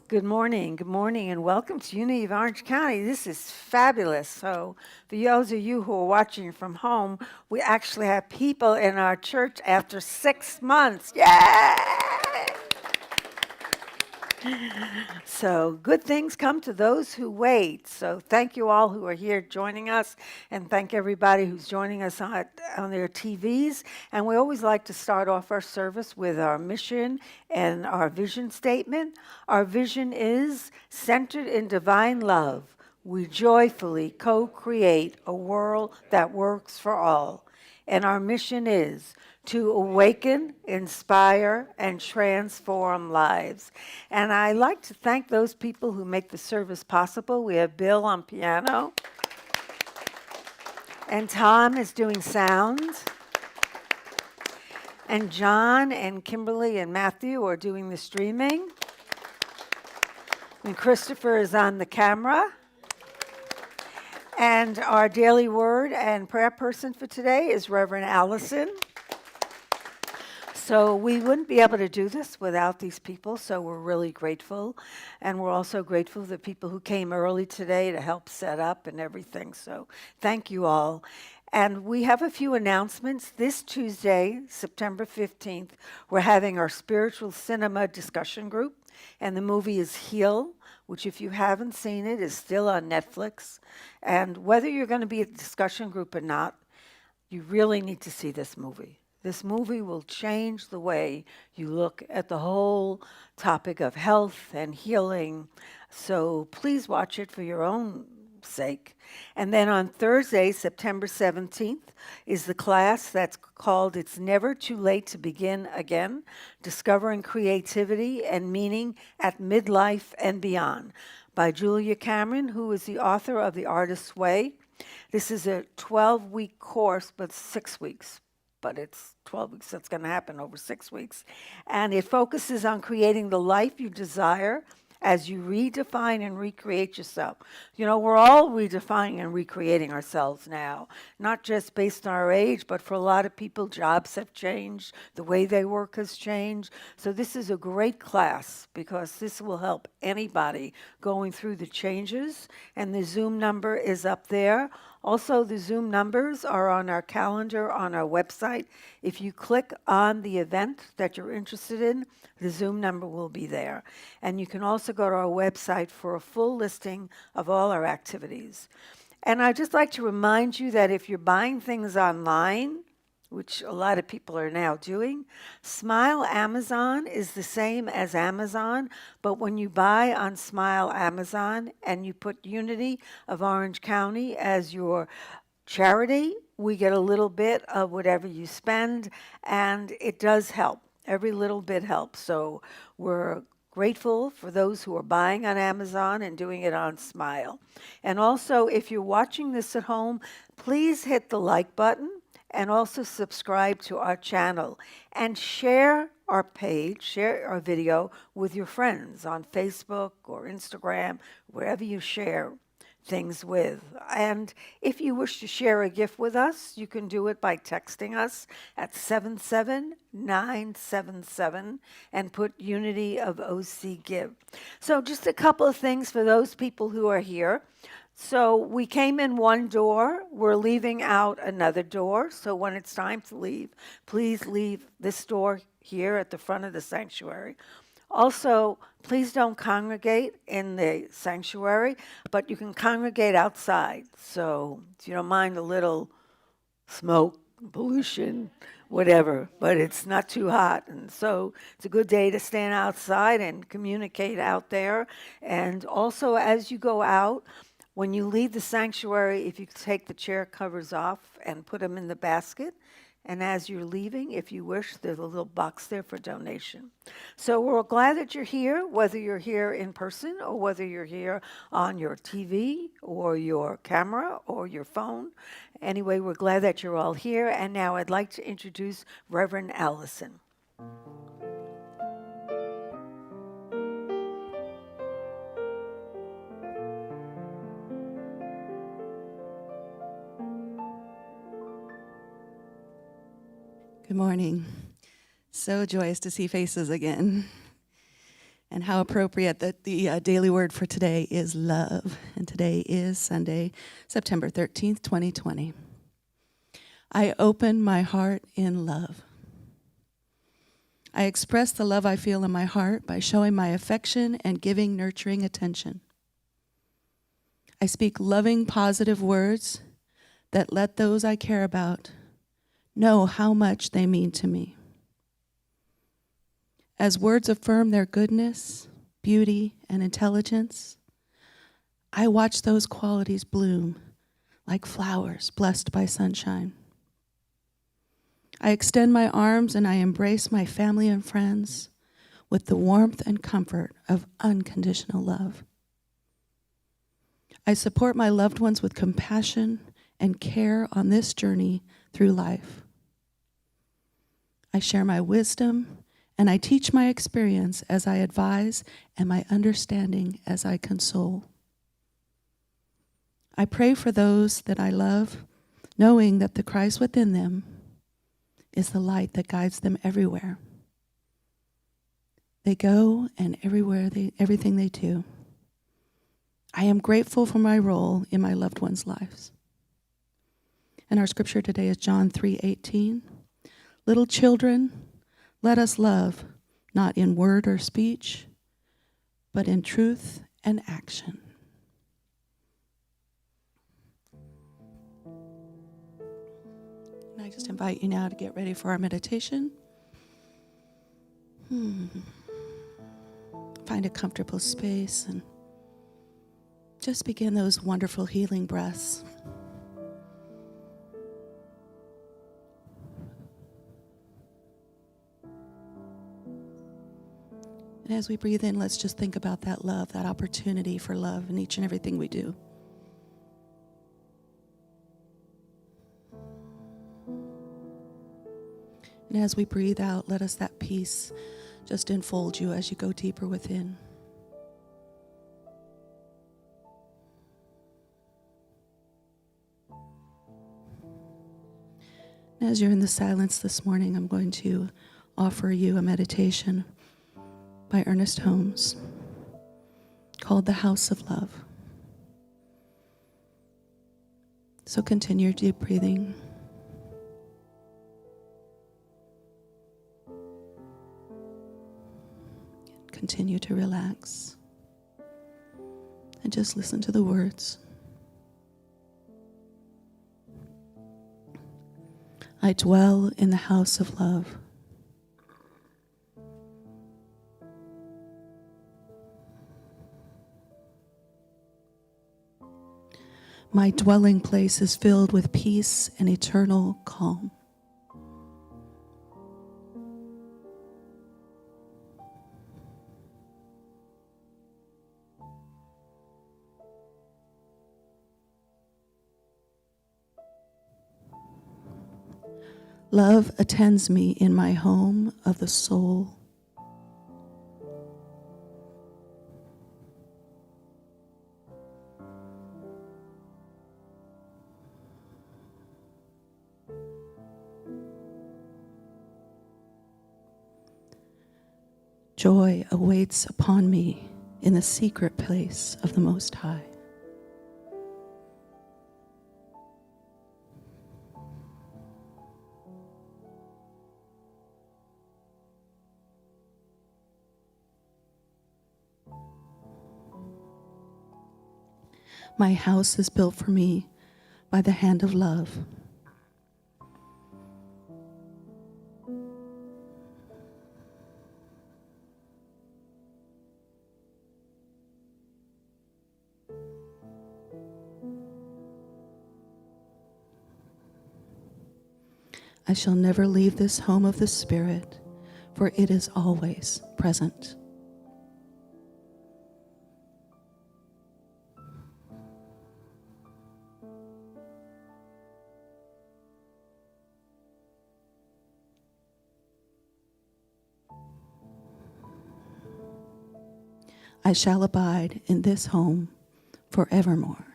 Good morning, and welcome to Unity of Orange County. This is fabulous. So, for those of you who are watching from home, we actually have people in our church after 6 months. Yay! So, good things come to those who wait. So, thank you all who are here joining us, and thank everybody who's joining us on their TVs. And we always like to start off our service with our mission and our vision statement. Our vision is centered in divine love. We joyfully co create a world that works for all. And our mission is to awaken, inspire, and transform lives. And I like to thank those people who make the service possible. We have Bill on piano, and Tom is doing sound, and John and Kimberly and Matthew are doing the streaming, and Christopher is on the camera. And our daily word and prayer person for today is Reverend Allison. So we wouldn't be able to do this without these people, so we're really grateful. And we're also grateful for the people who came early today to help set up and everything. So thank you all. And we have a few announcements. This Tuesday, September 15th, we're having our spiritual cinema discussion group, and the movie is Heal, which if you haven't seen it, is still on Netflix. And whether you're going to be at the discussion group or not, you really need to see this movie. This movie will change the way you look at the whole topic of health and healing. So please watch it for your own sake. And then on Thursday, September 17th, is the class that's called It's Never Too Late to Begin Again, Discovering Creativity and Meaning at Midlife and Beyond, by Julia Cameron, who is the author of The Artist's Way. This is a 12-week course, but 6 weeks. But it's 12 weeks, that's going to happen over 6 weeks. And it focuses on creating the life you desire as you redefine and recreate yourself. You know, we're all redefining and recreating ourselves now, not just based on our age, but for a lot of people, jobs have changed, the way they work has changed. So this is a great class because this will help anybody going through the changes. And the Zoom number is up there. Also, the Zoom numbers are on our calendar on our website. If you click on the event that you're interested in, the Zoom number will be there. And you can also go to our website for a full listing of all our activities. And I'd just like to remind you that if you're buying things online, which a lot of people are now doing, Smile Amazon is the same as Amazon, but when you buy on Smile Amazon and you put Unity of Orange County as your charity, we get a little bit of whatever you spend, and it does help. Every little bit helps. So we're grateful for those who are buying on Amazon and doing it on Smile. And also, if you're watching this at home, please hit the like button and also subscribe to our channel and share our page, share our video with your friends on Facebook or Instagram, wherever you share things with. And if you wish to share a gift with us, you can do it by texting us at 77977 and put Unity of OC Give. So just a couple of things for those people who are here. So we came in one door, we're leaving out another door. So when it's time to leave, please leave this door here at the front of the sanctuary. Also, please don't congregate in the sanctuary, but you can congregate outside. So if you don't mind a little smoke, pollution, whatever, but it's not too hot. And so it's a good day to stand outside and communicate out there. And also, as you go out, when you leave the sanctuary, if you take the chair covers off and put them in the basket, and as you're leaving, if you wish, there's a little box there for donation. So we're glad that you're here, whether you're here in person or whether you're here on your TV or your camera or your phone. Anyway, we're glad that you're all here. And now I'd like to introduce Reverend Allison. Good morning. So joyous to see faces again. And how appropriate that the daily word for today is love. And today is Sunday, September 13th, 2020. I open my heart in love. I express the love I feel in my heart by showing my affection and giving nurturing attention. I speak loving, positive words that let those I care about know how much they mean to me. As words affirm their goodness, beauty, and intelligence, I watch those qualities bloom like flowers blessed by sunshine. I extend my arms and I embrace my family and friends with the warmth and comfort of unconditional love. I support my loved ones with compassion and care on this journey through life. I share my wisdom and I teach my experience as I advise and my understanding as I console. I pray for those that I love, knowing that the Christ within them is the light that guides them everywhere. They go and everything they do. I am grateful for my role in my loved ones' lives. And our scripture today is John 3:18. Little children, let us love, not in word or speech, but in truth and action. And I just invite you now to get ready for our meditation. Find a comfortable space and just begin those wonderful healing breaths. And as we breathe in, let's just think about that love, that opportunity for love in each and everything we do. And as we breathe out, let us that peace just enfold you as you go deeper within. And as you're in the silence this morning, I'm going to offer you a meditation by Ernest Holmes called The House of Love. So continue deep breathing. Continue to relax and just listen to the words. I dwell in the house of love. My dwelling place is filled with peace and eternal calm. Love attends me in my home of the soul. Joy awaits upon me in the secret place of the Most High. My house is built for me by the hand of love. I shall never leave this home of the Spirit, for it is always present. I shall abide in this home forevermore.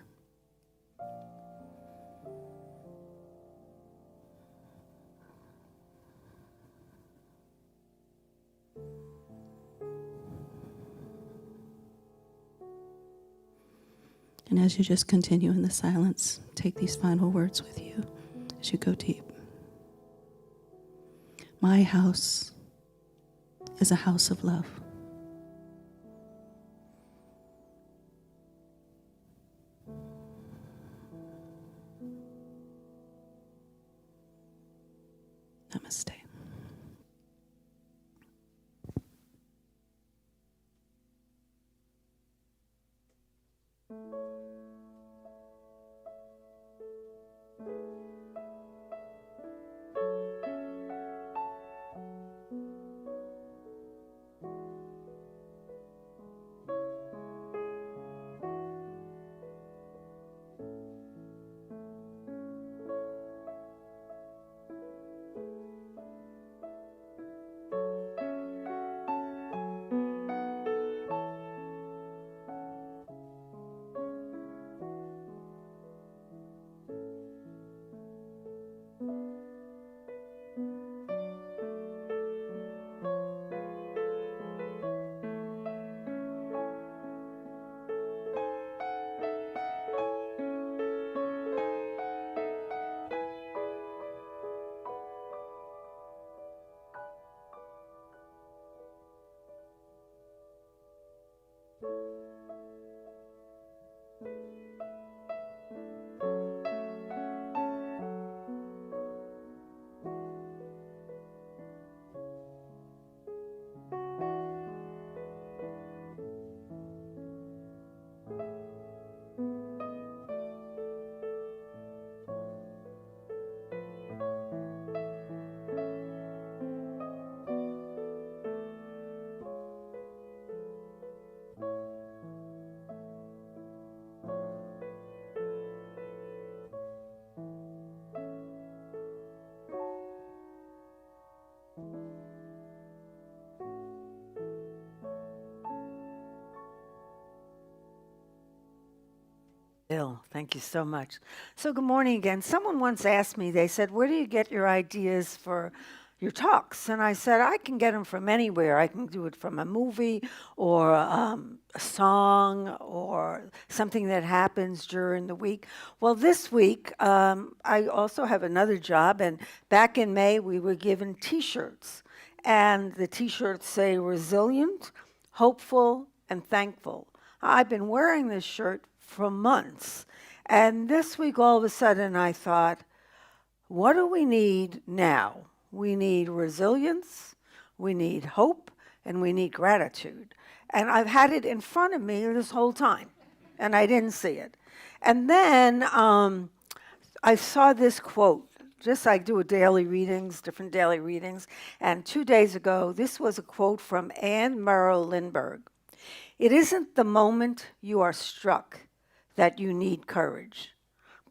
And as you just continue in the silence, take these final words with you as you go deep. My house is a house of love. Namaste. Bill, thank you so much. So, good morning again. Someone once asked me, they said, where do you get your ideas for your talks? And I said, I can get them from anywhere. I can do it from a movie or a song or something that happens during the week. Well, this week, I also have another job. And back in May, we were given t shirts. And the t shirts say resilient, hopeful, and thankful. I've been wearing this shirt for months. And this week, all of a sudden, I thought, what do we need now? We need resilience, we need hope, and we need gratitude. And I've had it in front of me this whole time, and I didn't see it. And then I saw this quote. Just I do different daily readings. And 2 days ago, this was a quote from Anne Merrill Lindbergh. It isn't the moment you are struck that you need courage,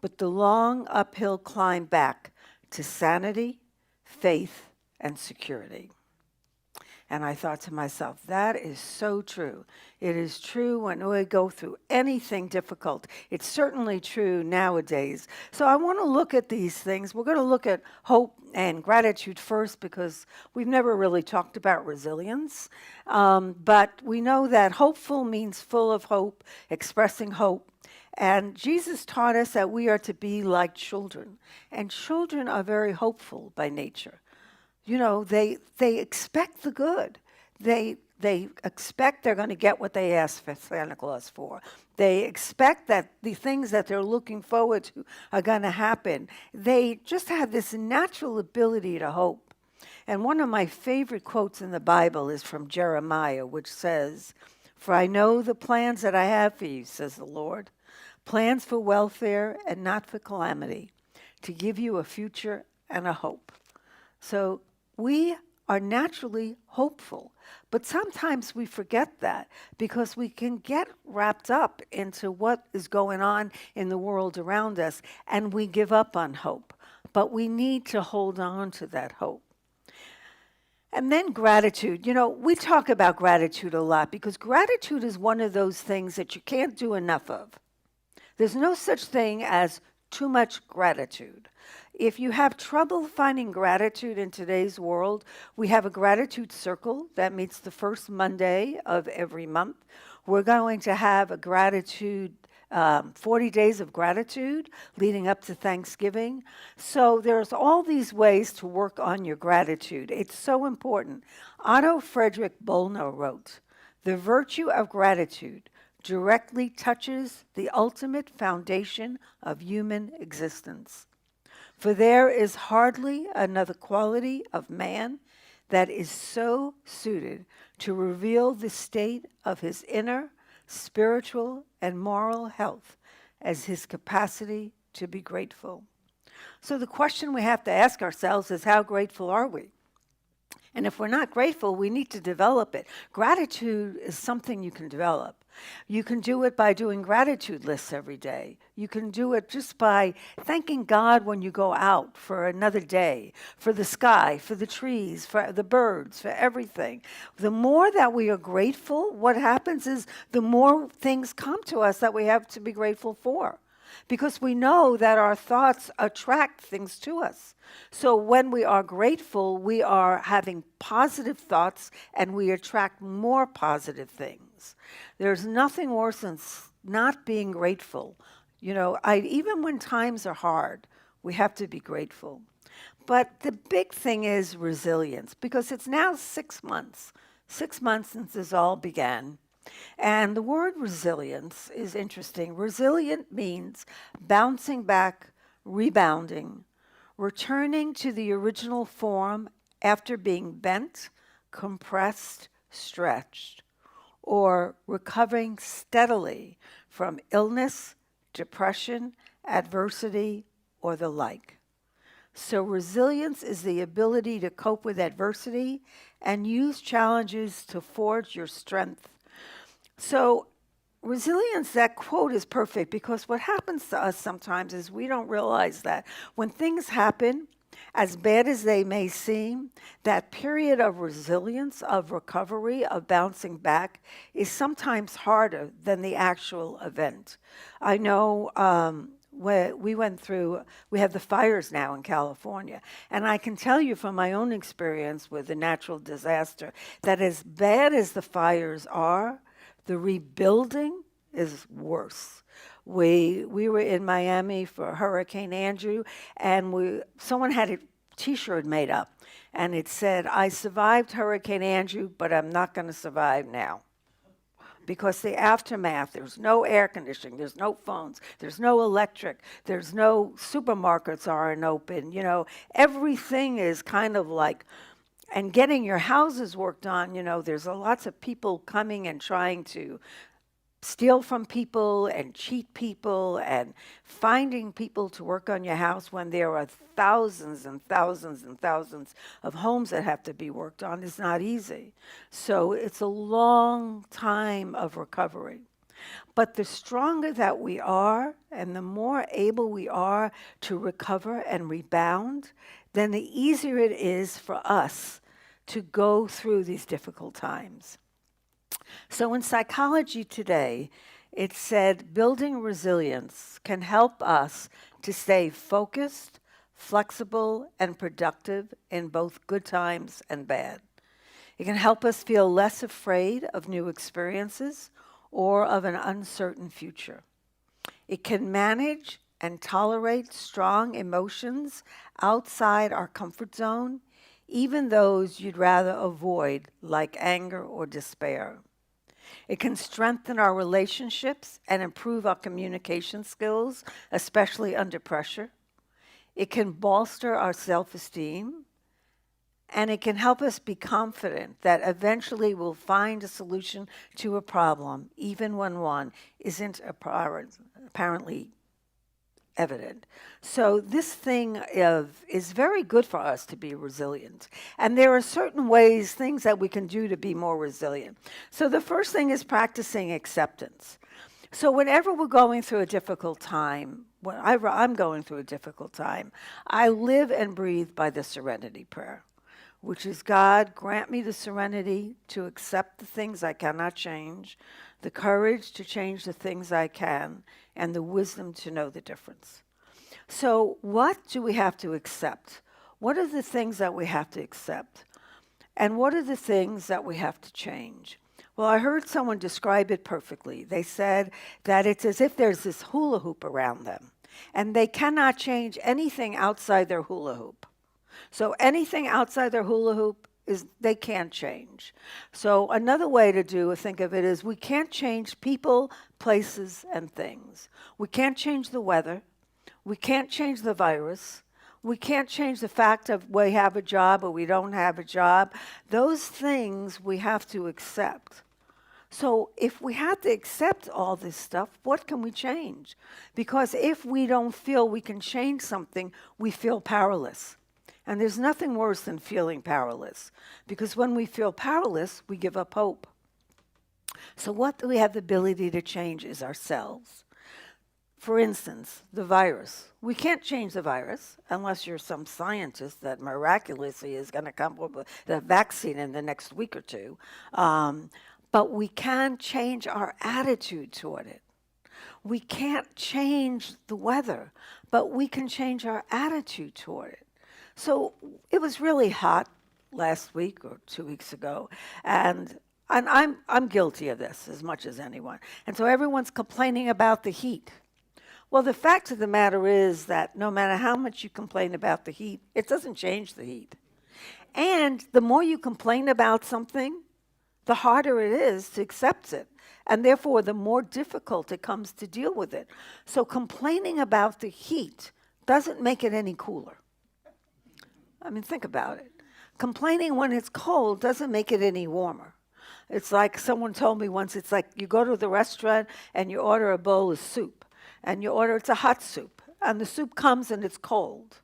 but the long uphill climb back to sanity, faith, and security. And I thought to myself, that is so true. It is true when we go through anything difficult. It's certainly true nowadays. So I want to look at these things. We're going to look at hope and gratitude first because we've never really talked about resilience. But we know that hopeful means full of hope, expressing hope. And Jesus taught us that we are to be like children. And children are very hopeful by nature. You know, they expect the good. They expect they're going to get what they ask for Santa Claus for. They expect that the things that they're looking forward to are going to happen. They just have this natural ability to hope. And one of my favorite quotes in the Bible is from Jeremiah, which says, "For I know the plans that I have for you, says the Lord, plans for welfare and not for calamity, to give you a future and a hope." So we are naturally hopeful, but sometimes we forget that because we can get wrapped up into what is going on in the world around us and we give up on hope. But we need to hold on to that hope. And then gratitude. You know, we talk about gratitude a lot because gratitude is one of those things that you can't do enough of. There's no such thing as too much gratitude. If you have trouble finding gratitude in today's world, we have a gratitude circle that meets the first Monday of every month. We're going to have a gratitude 40 days of gratitude leading up to Thanksgiving. So there's all these ways to work on your gratitude. It's so important. Otto Frederick Bollner wrote, "The virtue of gratitude directly touches the ultimate foundation of human existence. For there is hardly another quality of man that is so suited to reveal the state of his inner, spiritual, and moral health as his capacity to be grateful." So the question we have to ask ourselves is, how grateful are we? And if we're not grateful, we need to develop it. Gratitude is something you can develop. You can do it by doing gratitude lists every day. You can do it just by thanking God when you go out for another day, for the sky, for the trees, for the birds, for everything. The more that we are grateful, what happens is the more things come to us that we have to be grateful for. Because we know that our thoughts attract things to us. So when we are grateful, we are having positive thoughts and we attract more positive things. There's nothing worse than not being grateful. You know, even when times are hard, we have to be grateful. But the big thing is resilience, because it's now 6 months since this all began. And the word resilience is interesting. Resilient means bouncing back, rebounding, returning to the original form after being bent, compressed, stretched, or recovering steadily from illness, depression, adversity, or the like. So resilience is the ability to cope with adversity and use challenges to forge your strength. So resilience, that quote is perfect, because what happens to us sometimes is we don't realize that when things happen, as bad as they may seem, that period of resilience, of recovery, of bouncing back is sometimes harder than the actual event. I know we have the fires now in California, and I can tell you from my own experience with the natural disaster that as bad as the fires are, the rebuilding is worse. We were in Miami for Hurricane Andrew, and someone had a T-shirt made up, and it said, "I survived Hurricane Andrew, but I'm not going to survive now." Because the aftermath, there's no air conditioning, there's no phones, there's no electric, there's no supermarkets aren't open. You know, everything is kind of like, and getting your houses worked on, you know, there's lots of people coming and trying to steal from people and cheat people and finding people to work on your house when there are thousands and thousands and thousands of homes that have to be worked on is not easy. So it's a long time of recovery. But the stronger that we are and the more able we are to recover and rebound, then the easier it is for us to go through these difficult times. So in Psychology Today, it said building resilience can help us to stay focused, flexible, and productive in both good times and bad. It can help us feel less afraid of new experiences or of an uncertain future. It can manage and tolerate strong emotions outside our comfort zone, even those you'd rather avoid, like anger or despair. It can strengthen our relationships and improve our communication skills, especially under pressure. It can bolster our self-esteem, and it can help us be confident that eventually we'll find a solution to a problem, even when one isn't apparently evident. So this thing is very good for us to be resilient. And there are certain ways, things that we can do to be more resilient. So the first thing is practicing acceptance. So whenever we're going through a difficult time, when I'm going through a difficult time, I live and breathe by the serenity prayer, which is, God, grant me the serenity to accept the things I cannot change, the courage to change the things I can, and the wisdom to know the difference. So what do we have to accept? What are the things that we have to accept? And what are the things that we have to change? Well, I heard someone describe it perfectly. They said that it's as if there's this hula hoop around them, and they cannot change anything outside their hula hoop. So anything outside their hula hoop is they can't change. So another way to think of it is we can't change people, places, and things. We can't change the weather. We can't change the virus. We can't change the fact of we have a job or we don't have a job. Those things we have to accept. So if we have to accept all this stuff, what can we change? Because if we don't feel we can change something, we feel powerless. And there's nothing worse than feeling powerless, because when we feel powerless, we give up hope. So what do we have the ability to change is ourselves. For instance, the virus. We can't change the virus unless you're some scientist that miraculously is going to come up with a vaccine in the next week or two. But we can change our attitude toward it. We can't change the weather, but we can change our attitude toward it. So it was really hot last week or 2 weeks ago, and I'm guilty of this as much as anyone. And so everyone's complaining about the heat. Well, the fact of the matter is that no matter how much you complain about the heat, it doesn't change the heat. And the more you complain about something, the harder it is to accept it. And therefore, the more difficult it comes to deal with it. So complaining about the heat doesn't make it any cooler. I mean, think about it. Complaining when it's cold doesn't make it any warmer. It's like someone told me once, it's like you go to the restaurant and you order a bowl of soup. And it's a hot soup. And the soup comes and it's cold.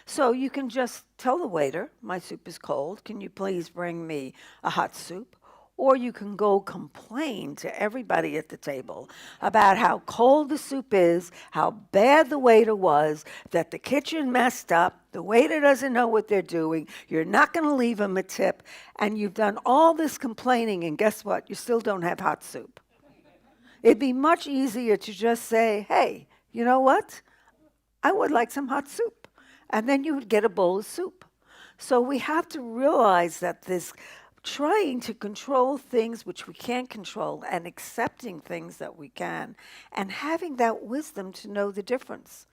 So you can just tell the waiter, my soup is cold. Can you please bring me a hot soup? Or you can go complain to everybody at the table about how cold the soup is, how bad the waiter was, that the kitchen messed up, the waiter doesn't know what they're doing, you're not going to leave them a tip, and you've done all this complaining, and guess what? You still don't have hot soup. It'd be much easier to just say, hey, you know what? I would like some hot soup. And then you would get a bowl of soup. So we have to realize that this trying to control things which we can't control and accepting things that we can, and having that wisdom to know the difference.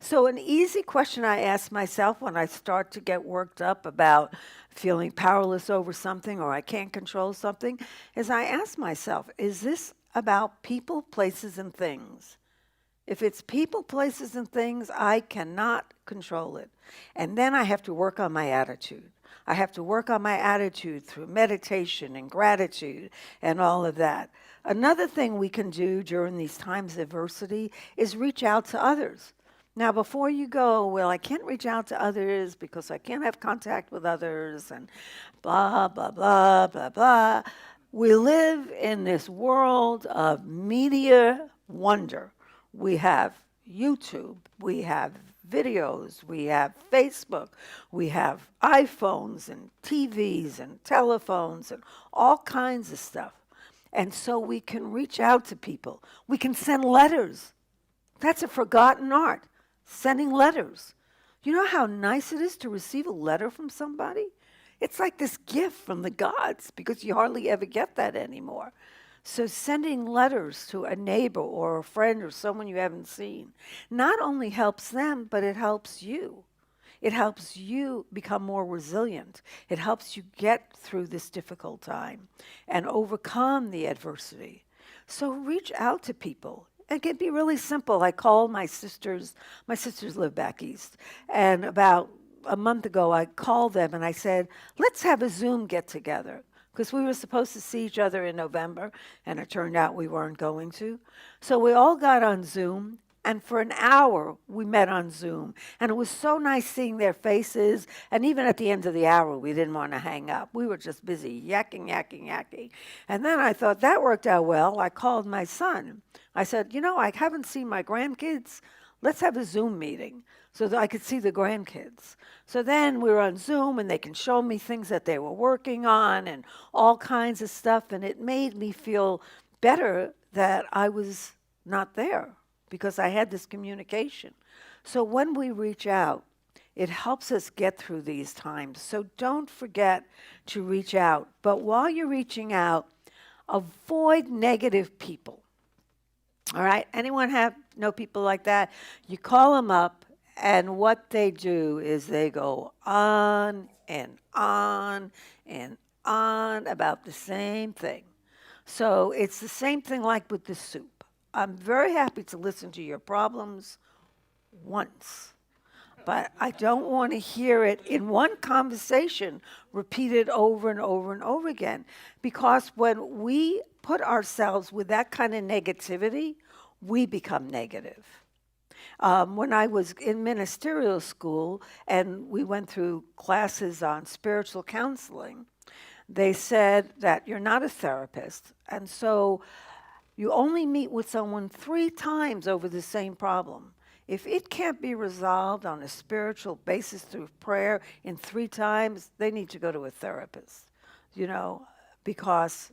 So an easy question I ask myself when I start to get worked up about feeling powerless over something or I can't control something is I ask myself, is this about people, places, and things? If it's people, places, and things, I cannot control it. And then I have to work on my attitude. I have to work on my attitude through meditation and gratitude and all of that. Another thing we can do during these times of adversity is reach out to others. Now, before you go, well, I can't reach out to others because I can't have contact with others and blah, blah, blah, blah, blah. We live in this world of media wonder. We have YouTube, we have videos, we have Facebook, we have iPhones and TVs and telephones and all kinds of stuff. And so we can reach out to people. We can send letters. That's a forgotten art, sending letters. You know how nice it is to receive a letter from somebody? It's like this gift from the gods because you hardly ever get that anymore. So sending letters to a neighbor or a friend or someone you haven't seen not only helps them, but it helps you. It helps you become more resilient. It helps you get through this difficult time and overcome the adversity. So reach out to people. It can be really simple. I called my sisters. My sisters live back east. And about a month ago, I called them and I said, let's have a Zoom get together. Because we were supposed to see each other in November, and it turned out we weren't going to. So we all got on Zoom, and for an hour we met on Zoom. And it was so nice seeing their faces, and even at the end of the hour we didn't want to hang up. We were just busy yakking. And then I thought that worked out well. I called my son. I said, you know, I haven't seen my grandkids. Let's have a Zoom meeting so that I could see the grandkids. So then we were on Zoom and they can show me things that they were working on and all kinds of stuff. And it made me feel better that I was not there because I had this communication. So when we reach out, it helps us get through these times. So don't forget to reach out. But while you're reaching out, Avoid negative people. All right? Anyone know people like that? You call them up, and what they do is they go on and on and on about the same thing. So it's the same thing like with the soup. I'm very happy to listen to your problems once, but I don't want to hear it in one conversation repeated over and over and over again. Because when we put ourselves with that kind of negativity, we become negative. When I was in ministerial school and we went through classes on spiritual counseling, they said that you're not a therapist, and so you only meet with someone 3 times over the same problem. If it can't be resolved on a spiritual basis through prayer in 3 times, they need to go to a therapist, because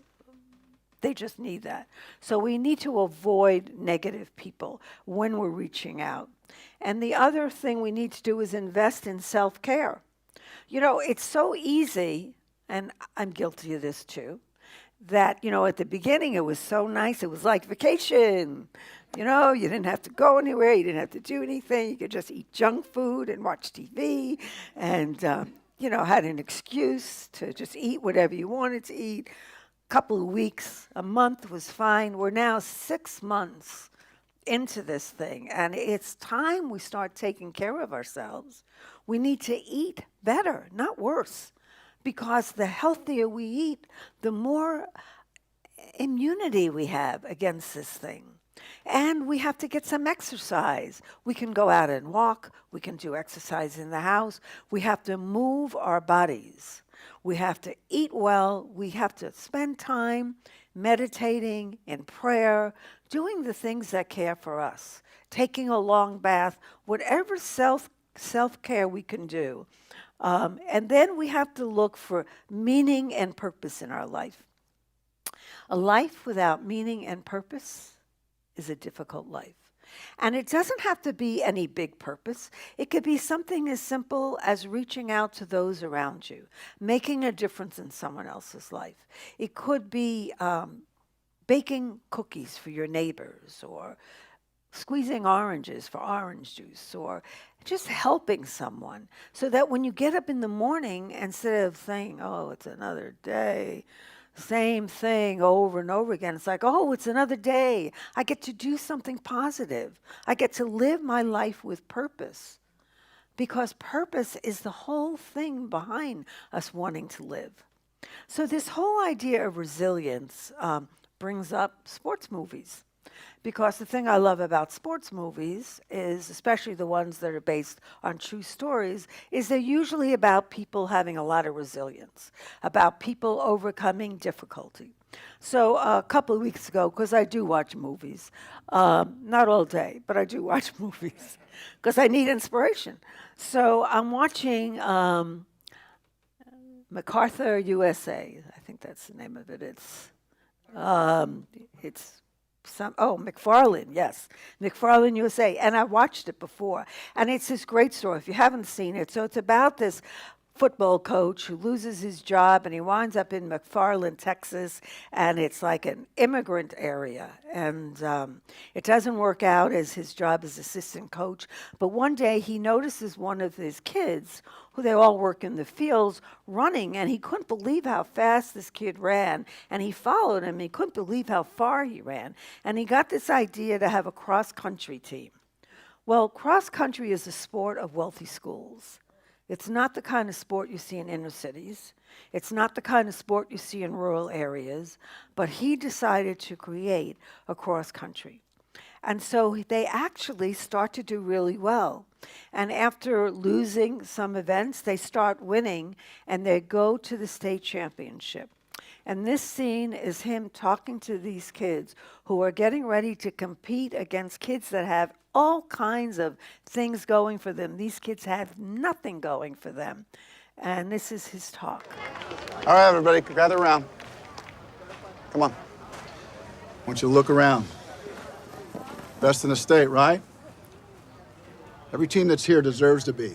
they just need that. So we need to avoid negative people when we're reaching out. And the other thing we need to do is invest in self-care. It's so easy, and I'm guilty of this too, that, at the beginning it was so nice. It was like vacation. You didn't have to go anywhere. You didn't have to do anything. You could just eat junk food and watch TV and, had an excuse to just eat whatever you wanted to eat. Couple of weeks, a month was fine. We're now 6 months into this thing, and it's time we start taking care of ourselves. We need to eat better, not worse, because the healthier we eat, the more immunity we have against this thing. And we have to get some exercise. We can go out and walk. We can do exercise in the house. We have to move our bodies. We have to eat well. We have to spend time meditating, in prayer, doing the things that care for us, taking a long bath, whatever self-care we can do. And then we have to look for meaning and purpose in our life. A life without meaning and purpose is a difficult life. And it doesn't have to be any big purpose. It could be something as simple as reaching out to those around you, making a difference in someone else's life. It could be baking cookies for your neighbors, or squeezing oranges for orange juice, or just helping someone so that when you get up in the morning, instead of saying, oh, it's another day, same thing over and over again. It's like, oh, it's another day. I get to do something positive. I get to live my life with purpose, because purpose is the whole thing behind us wanting to live. So this whole idea of resilience brings up sports movies. Because the thing I love about sports movies is, especially the ones that are based on true stories, is they're usually about people having a lot of resilience, about people overcoming difficulty. So a couple of weeks ago, because I do watch movies, not all day, but I do watch movies, because I need inspiration. So I'm watching MacArthur USA. I think that's the name of it. It's McFarlane, yes. McFarlane USA. And I watched it before. And it's this great story if you haven't seen it. So it's about this football coach who loses his job, and he winds up in McFarland, Texas, and it's like an immigrant area. And it doesn't work out as his job as assistant coach. But one day he notices one of his kids, who they all work in the fields, running, and he couldn't believe how fast this kid ran. And he followed him. He couldn't believe how far he ran. And he got this idea to have a cross-country team. Well, cross-country is a sport of wealthy schools. It's not the kind of sport you see in inner cities. It's not the kind of sport you see in rural areas. But he decided to create a cross-country. And so they actually start to do really well. And after losing some events, they start winning, and they go to the state championship. And this scene is him talking to these kids who are getting ready to compete against kids that have all kinds of things going for them. These kids have nothing going for them. And this is his talk. All right, everybody, gather around. Come on. I want you to look around. Best in the state, right? Every team that's here deserves to be,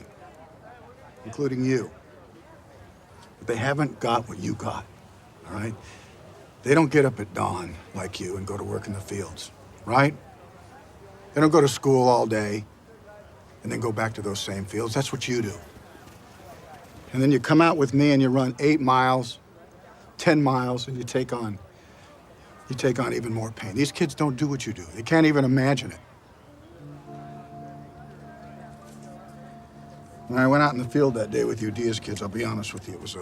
including you. But they haven't got what you got, all right? They don't get up at dawn like you and go to work in the fields, right? They don't go to school all day and then go back to those same fields. That's what you do. And then you come out with me and you run 8 miles, 10 miles, and you take on even more pain. These kids don't do what you do. They can't even imagine it. When I went out in the field that day with you Diaz kids, I'll be honest with you, it's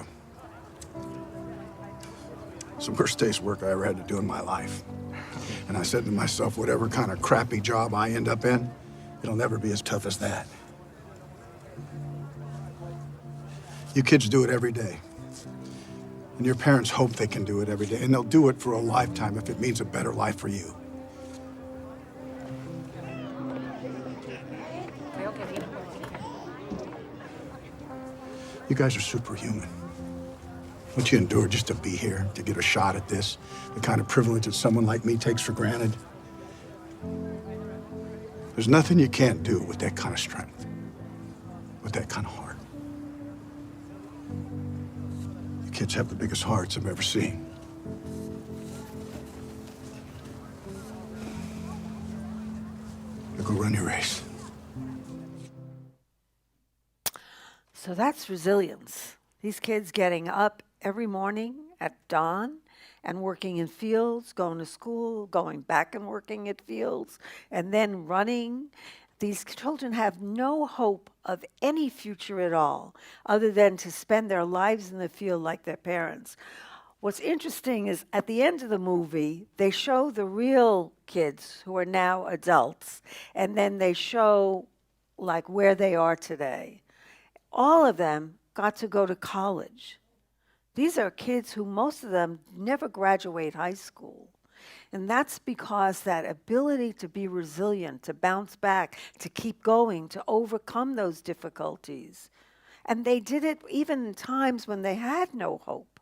the worst day's work I ever had to do in my life. And I said to myself, whatever kind of crappy job I end up in, it'll never be as tough as that. You kids do it every day. And your parents hope they can do it every day. And they'll do it for a lifetime if it means a better life for you. You guys are superhuman. What you endure just to be here, to get a shot at this, the kind of privilege that someone like me takes for granted. There's nothing you can't do with that kind of strength, with that kind of heart. You kids have the biggest hearts I've ever seen. Now go run your race. So that's resilience. These kids getting up every morning at dawn and working in fields, going to school, going back and working at fields, and then running. These children have no hope of any future at all other than to spend their lives in the field like their parents. What's interesting is at the end of the movie, they show the real kids who are now adults, and then they show like where they are today. All of them got to go to college. These are kids who most of them never graduate high school. And that's because that ability to be resilient, to bounce back, to keep going, to overcome those difficulties. And they did it even in times when they had no hope.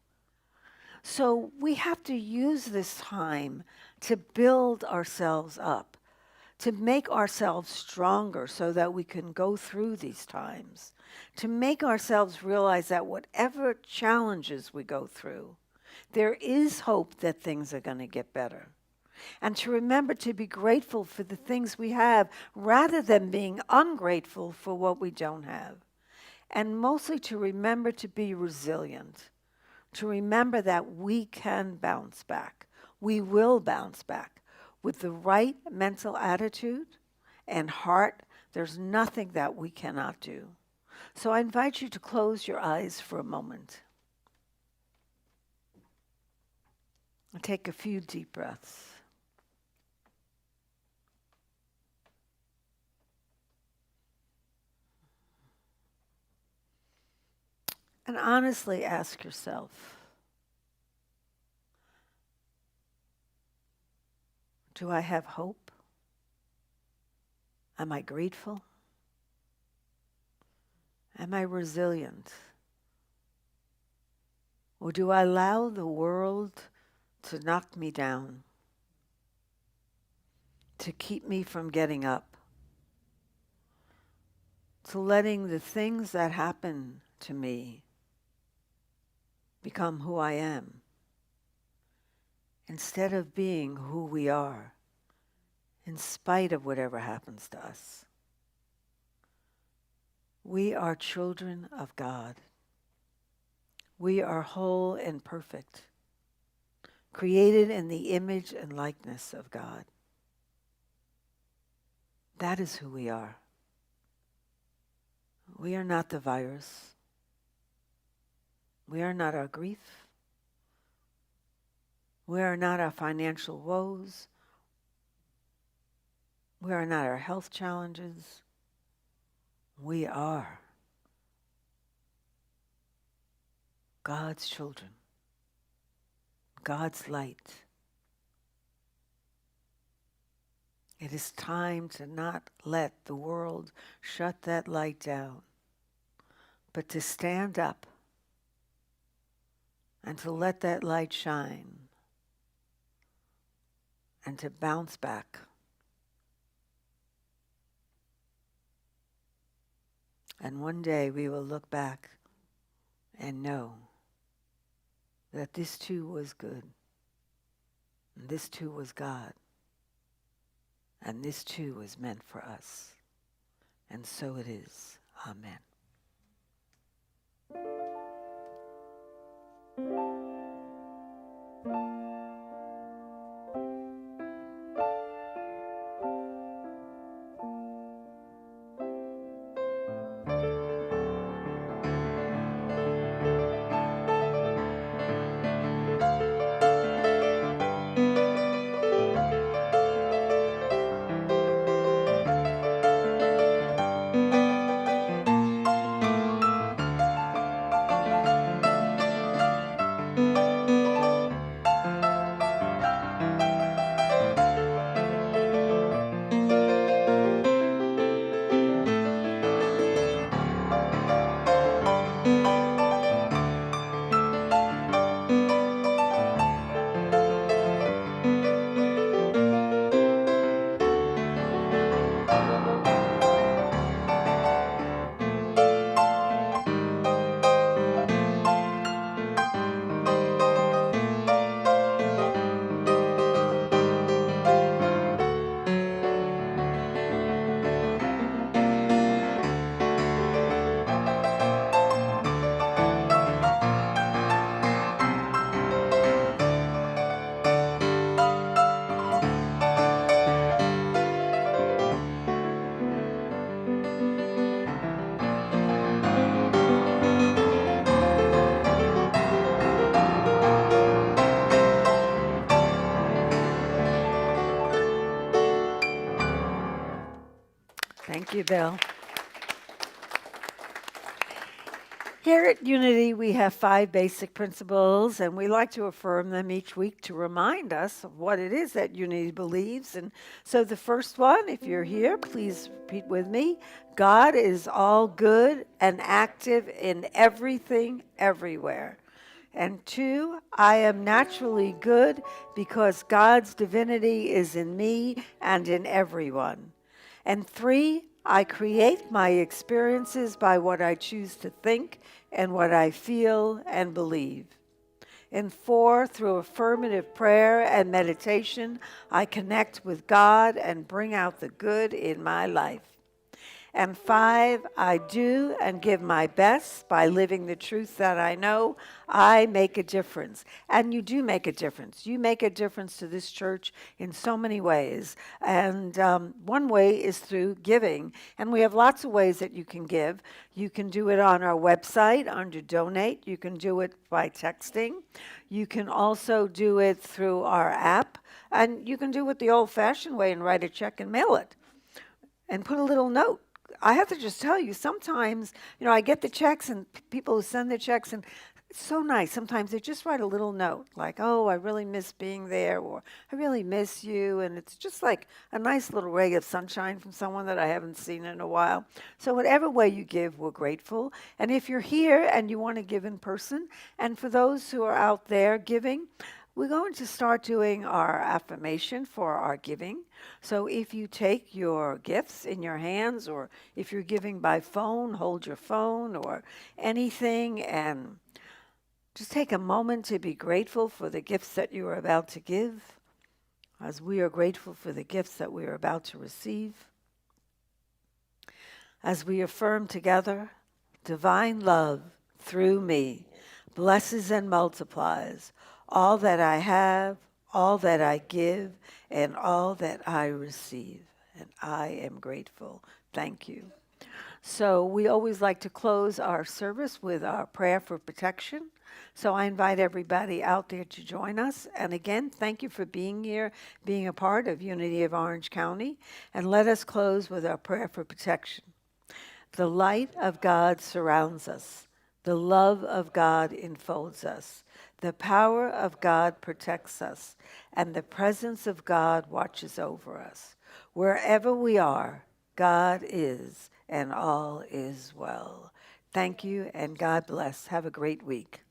So we have to use this time to build ourselves up, to make ourselves stronger so that we can go through these times, to make ourselves realize that whatever challenges we go through, there is hope that things are going to get better. And to remember to be grateful for the things we have rather than being ungrateful for what we don't have. And mostly to remember to be resilient, to remember that we can bounce back. We will bounce back. With the right mental attitude and heart, there's nothing that we cannot do. So I invite you to close your eyes for a moment. And take a few deep breaths. And honestly ask yourself, do I have hope? Am I grateful? Am I resilient? Or do I allow the world to knock me down, to keep me from getting up, to letting the things that happen to me become who I am, instead of being who we are, in spite of whatever happens to us? We are children of God. We are whole and perfect, created in the image and likeness of God. That is who we are. We are not the virus. We are not our grief. We are not our financial woes. We are not our health challenges. We are God's children, God's light. It is time to not let the world shut that light down, but to stand up and to let that light shine and to bounce back. And one day we will look back and know that this too was good. And this too was God. And this too was meant for us. And so it is. Amen. Thank you, Bill. Here at Unity, we have 5 basic principles, and we like to affirm them each week to remind us of what it is that Unity believes. And so the first one, if you're here, please repeat with me. God is all good and active in everything, everywhere. And 2, I am naturally good because God's divinity is in me and in everyone. And 3, I create my experiences by what I choose to think and what I feel and believe. And 4, through affirmative prayer and meditation, I connect with God and bring out the good in my life. And 5, I do and give my best by living the truth that I know. I make a difference. And you do make a difference. You make a difference to this church in so many ways. And one way is through giving. And we have lots of ways that you can give. You can do it on our website under Donate. You can do it by texting. You can also do it through our app. And you can do it the old-fashioned way and write a check and mail it. And put a little note. I have to just tell you, sometimes, I get the checks and people who send the checks, and it's so nice. Sometimes they just write a little note like, oh, I really miss being there, or I really miss you. And it's just like a nice little ray of sunshine from someone that I haven't seen in a while. So whatever way you give, we're grateful. And if you're here and you want to give in person, and for those who are out there giving, we're going to start doing our affirmation for our giving. So if you take your gifts in your hands, or if you're giving by phone, hold your phone or anything, and just take a moment to be grateful for the gifts that you are about to give, as we are grateful for the gifts that we are about to receive. As we affirm together, divine love through me blesses and multiplies all that I have, all that I give, and all that I receive. And I am grateful. Thank you. So we always like to close our service with our prayer for protection. So I invite everybody out there to join us. And again, thank you for being here, being a part of Unity of Orange County. And let us close with our prayer for protection. The light of God surrounds us. The love of God enfolds us. The power of God protects us, and the presence of God watches over us. Wherever we are, God is, and all is well. Thank you, and God bless. Have a great week.